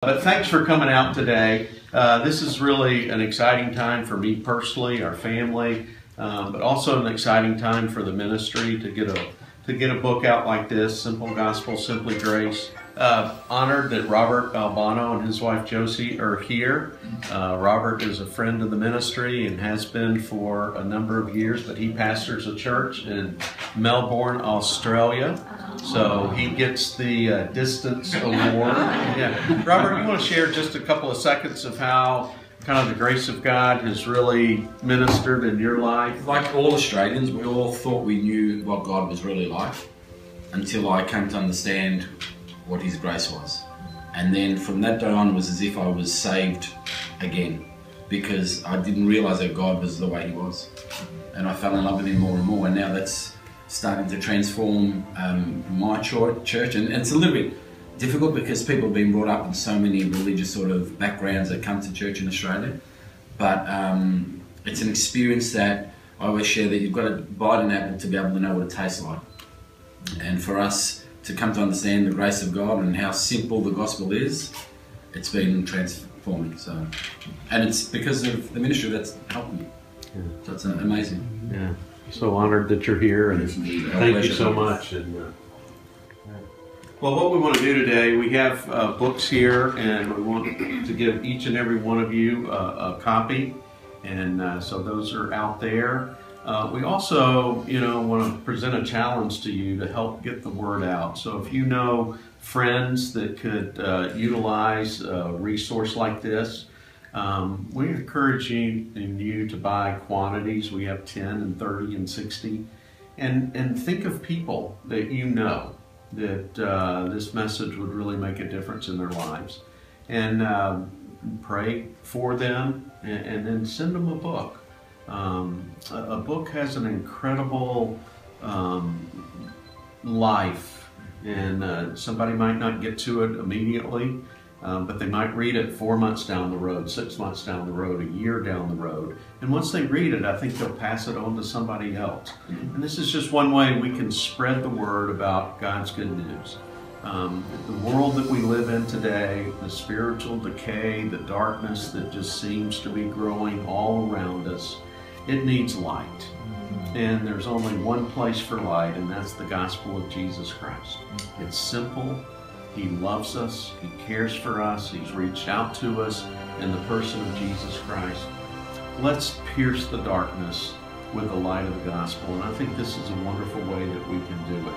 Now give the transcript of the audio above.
But thanks for coming out today. This is really an exciting time for me personally, our family, but also an exciting time for the ministry to get a book out like this, Simple Gospel, Simply Grace. Honored that Robert Albano and his wife Josie are here. Robert is a friend of the ministry and has been for a number of years, but he pastors a church in Melbourne, Australia. So he gets the Distance Award. Yeah. Robert, you want to share just a couple of seconds of how kind of the grace of God has really ministered in your life? Like all Australians, we all thought we knew what God was really like until I came to understand what His grace was. And then from that day on, it was as if I was saved again, because I didn't realize that God was the way He was. And I fell in love with Him more and more, and now that's starting to transform my church. And it's a little bit difficult because people have been brought up in so many religious sort of backgrounds that come to church in Australia. But it's an experience that I always share, that you've got to bite an apple to be able to know what it tastes like. And for us to come to understand the grace of God and how simple the gospel is, it's been transforming. So, and it's because of the ministry that's helped me. Yeah. So it's amazing. Yeah. So honored that you're here, and thank you so much. And well, what we want to do today, we have books here, and we want to give each and every one of you a copy, and so those are out there. We also, want to present a challenge to you to help get the word out. So if you know friends that could utilize a resource like this, we encourage you to buy quantities. We have 10 and 30 and 60, and think of people that you know that this message would really make a difference in their lives, and pray for them, and then send them a book. A book has an incredible life, and somebody might not get to it immediately, but they might read it 4 months down the road, 6 months down the road, a year down the road. And once they read it, I think they'll pass it on to somebody else. And this is just one way we can spread the word about God's good news. The world that we live in today, the spiritual decay, the darkness that just seems to be growing all around us, it needs light. And there's only one place for light, and that's the gospel of Jesus Christ. It's simple. He loves us. He cares for us. He's reached out to us in the person of Jesus Christ. Let's pierce the darkness with the light of the gospel. And I think this is a wonderful way that we can do it.